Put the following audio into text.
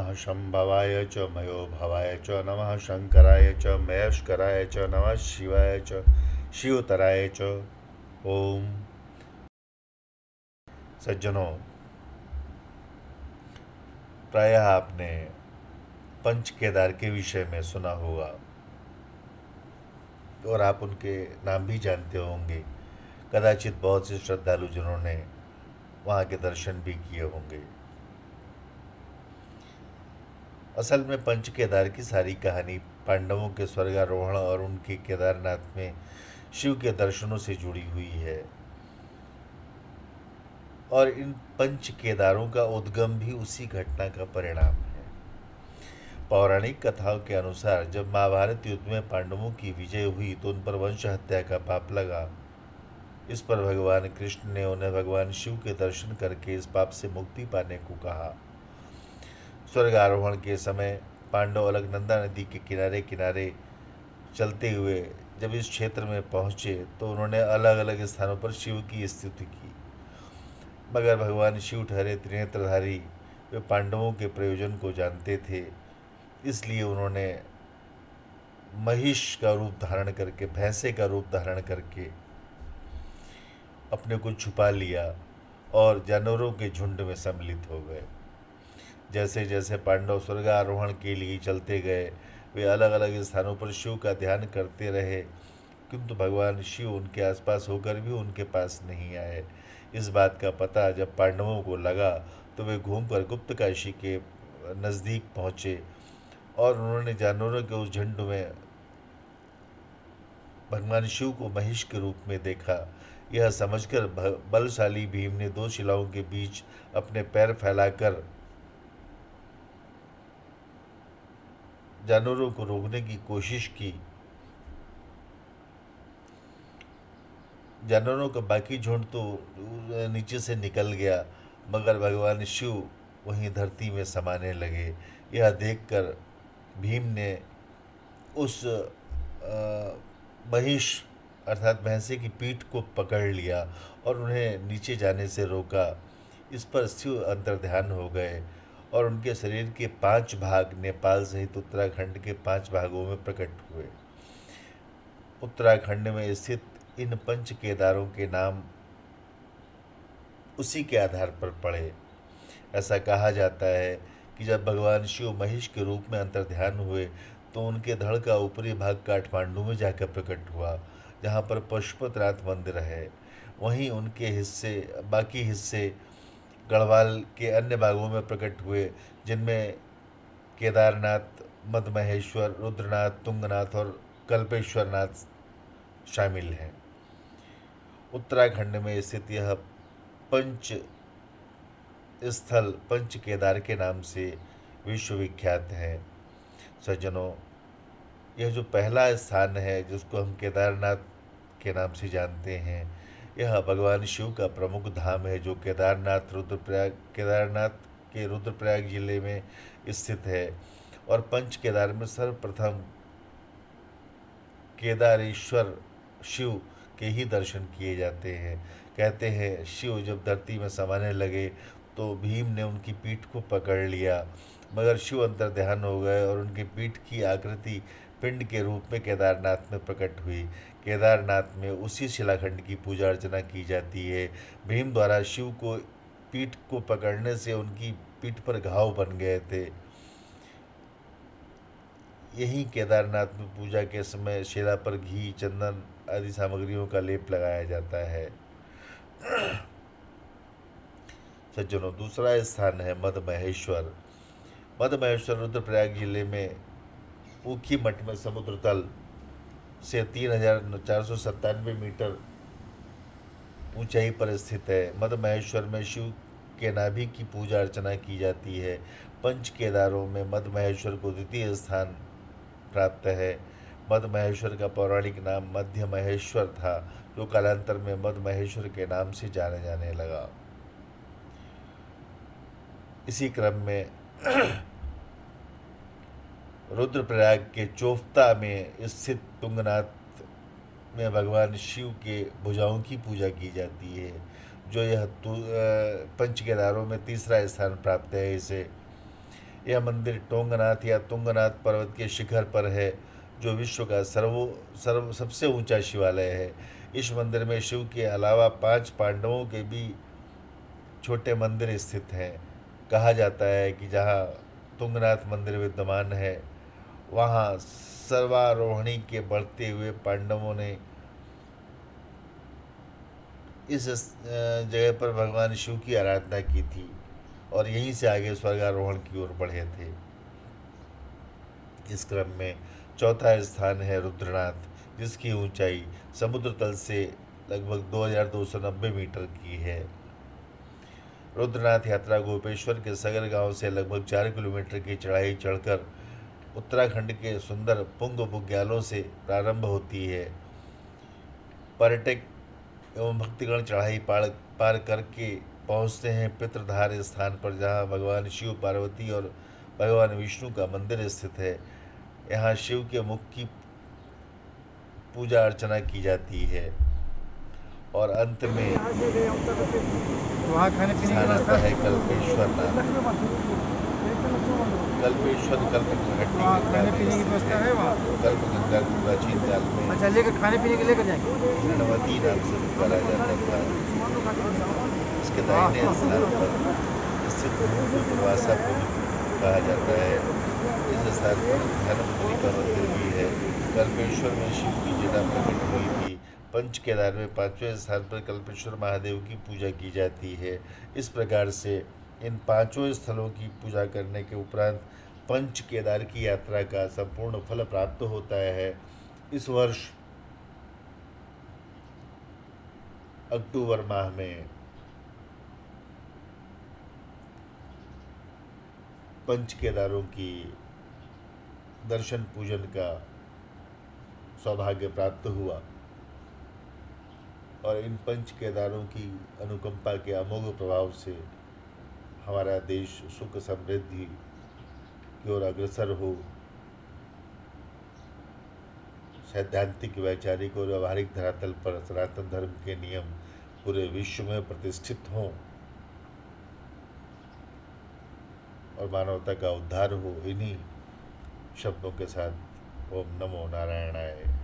नमः शंभवाय च मयो भवाय च नमः शंकराय च महेश्वराय च नमः शिवाय च शिवतराय च। ओम। सज्जनों, प्रायः आपने पंच केदार के विषय में सुना होगा और आप उनके नाम भी जानते होंगे। कदाचित बहुत से श्रद्धालु जिन्होंने वहाँ के दर्शन भी किए होंगे। असल में पंच केदार की सारी कहानी पांडवों के स्वर्गारोहण और उनके केदारनाथ में शिव के दर्शनों से जुड़ी हुई है। और इन पंच केदारों का उद्गम भी उसी घटना का परिणाम है। पौराणिक कथाओं के अनुसार जब महाभारत युद्ध में पांडवों की विजय हुई तो उन पर वंश हत्या का पाप लगा। इस पर भगवान कृष्ण ने उन्हें भगवान शिव के दर्शन करके इस पाप से मुक्ति पाने को कहा। स्वर्ग आरोहण के समय पांडव अलकनंदा नदी के किनारे किनारे चलते हुए जब इस क्षेत्र में पहुँचे तो उन्होंने अलग अलग स्थानों पर शिव की स्तुति की, मगर भगवान शिव ठहरे त्रिनेत्रधारी। वे पांडवों के प्रयोजन को जानते थे, इसलिए उन्होंने महिष का रूप धारण करके, भैंसे का रूप धारण करके अपने को छुपा लिया और जानवरों के झुंड में सम्मिलित हो गए। जैसे जैसे पांडव स्वर्गारोहण के लिए चलते गए वे अलग अलग स्थानों पर शिव का ध्यान करते रहे, किंतु भगवान शिव उनके आसपास होकर भी उनके पास नहीं आए। इस बात का पता जब पांडवों को लगा तो वे घूमकर गुप्तकाशी के नज़दीक पहुँचे और उन्होंने जानवरों के उस झुंड में भगवान शिव को महिष के रूप में देखा। यह समझकर बलशाली भीम ने दो शिलाओं के बीच अपने पैर फैलाकर जानवरों को रोकने की कोशिश की। जानवरों का बाकी झुंड तो नीचे से निकल गया, मगर भगवान शिव वहीं धरती में समाने लगे। यह देखकर भीम ने उस महिष अर्थात भैंसे की पीठ को पकड़ लिया और उन्हें नीचे जाने से रोका। इस पर शिव अंतर्ध्यान हो गए और उनके शरीर के 5 भाग नेपाल सहित उत्तराखंड के 5 भागों में प्रकट हुए। उत्तराखंड में स्थित इन पंच केदारों के नाम उसी के आधार पर पड़े। ऐसा कहा जाता है कि जब भगवान शिव महिष के रूप में अंतर्ध्यान हुए तो उनके धड़ का ऊपरी भाग काठमांडू में जाकर प्रकट हुआ, जहाँ पर पशुपतनाथ मंदिर है। वहीं उनके बाकी हिस्से गढ़वाल के अन्य भागों में प्रकट हुए, जिनमें केदारनाथ, मदमहेश्वर, रुद्रनाथ, तुंगनाथ और कल्पेश्वरनाथ शामिल हैं। उत्तराखंड में स्थित यह पंच स्थल पंच केदार के नाम से विश्वविख्यात है। सज्जनों, यह जो पहला स्थान है जिसको हम केदारनाथ के नाम से जानते हैं, यह भगवान शिव का प्रमुख धाम है जो केदारनाथ के रुद्रप्रयाग जिले में स्थित है। और पंच केदार में सर्वप्रथम केदारेश्वर शिव के ही दर्शन किए जाते हैं। कहते हैं शिव जब धरती में समाने लगे तो भीम ने उनकी पीठ को पकड़ लिया, मगर शिव अंतर्ध्यान हो गए और उनकी पीठ की आकृति पिंड के रूप में केदारनाथ में प्रकट हुई। केदारनाथ में उसी शिलाखंड की पूजा अर्चना की जाती है। भीम द्वारा शिव को पीठ को पकड़ने से उनकी पीठ पर घाव बन गए थे। यही केदारनाथ में पूजा के समय शिला पर घी, चंदन आदि सामग्रियों का लेप लगाया जाता है। सज्जनों, दूसरा स्थान है मदमहेश्वर। मदमहेश्वर रुद्रप्रयाग जिले में ऊखी मठ में समुद्र तल से 3497 मीटर ऊंचाई पर स्थित है। मदमहेश्वर में शिव के नाभि की पूजा अर्चना की जाती है। पंच केदारों में मदमहेश्वर को द्वितीय स्थान प्राप्त है। मदमहेश्वर का पौराणिक नाम मध्य महेश्वर था, जो कालांतर में मदमहेश्वर के नाम से जाने जाने लगा। इसी क्रम में रुद्रप्रयाग के चोफ्ता में स्थित तुंगनाथ में भगवान शिव के भुजाओं की पूजा की जाती है, जो यह पंच केदारों में तीसरा स्थान प्राप्त है। इसे यह मंदिर टोंगनाथ या तुंगनाथ पर्वत के शिखर पर है, जो विश्व का सबसे ऊंचा शिवालय है। इस मंदिर में शिव के अलावा 5 पांडवों के भी छोटे मंदिर स्थित हैं। कहा जाता है कि जहाँ तुंगनाथ मंदिर विद्यमान है, वहाँ सर्वारोहणी के बढ़ते हुए पांडवों ने इस जगह पर भगवान शिव की आराधना की थी और यहीं से आगे स्वर्गारोहण की ओर बढ़े थे। इस क्रम में चौथा स्थान है रुद्रनाथ, जिसकी ऊंचाई समुद्र तल से लगभग 2290 मीटर की है। रुद्रनाथ यात्रा गोपेश्वर के सगर गांव से लगभग 4 किलोमीटर की चढ़ाई चढ़कर उत्तराखंड के सुंदर पुंग बुग्यालों से प्रारंभ होती है। पर्यटक एवं भक्तगण चढ़ाई पार करके पहुंचते हैं पितृधार स्थान पर, जहां भगवान शिव, पार्वती और भगवान विष्णु का मंदिर स्थित है। यहाँ शिव के मुख की पूजा अर्चना की जाती है और अंत में वहाँ खाने पीने की स्थान आता व्यवस्था है कल्पेश्वर नाथ। कल्पेश्वर कल्प की हड्डी वहाँ गंगा खाने में पीने की स्थित व्यवस्था है। है वहाँ। कल्प गंगा को प्राचीन काल में अच्छा, लेकर खाने पीने के लेकर जाएंगे। हिरणवती नाम से पुकारा जाता था। इसके दाहिने स्थान पर स्थित भूमि को प्रवासा भूमि कहा जाता है। इस स्थान पर धनवंतरी का मंदिर भी है। कल्पेश्वर में शिव की जटा प्रकट हुई थी। पंच केदार में 5वें स्थान पर कल्पेश्वर महादेव की पूजा की जाती है। इस प्रकार से इन 5 स्थलों की पूजा करने के उपरांत पंच केदार की यात्रा का संपूर्ण फल प्राप्त होता है। इस वर्ष अक्टूबर माह में पंच केदारों की दर्शन पूजन का सौभाग्य प्राप्त हुआ और इन पंच केदारों की अनुकंपा के अमोघ प्रभाव से हमारा देश सुख समृद्धि की ओर अग्रसर हो, सैद्धांतिक, वैचारिक और व्यवहारिक धरातल पर सनातन धर्म के नियम पूरे विश्व में प्रतिष्ठित हों और मानवता का उद्धार हो। इन्हीं शब्दों के साथ ओम नमो नारायणाय।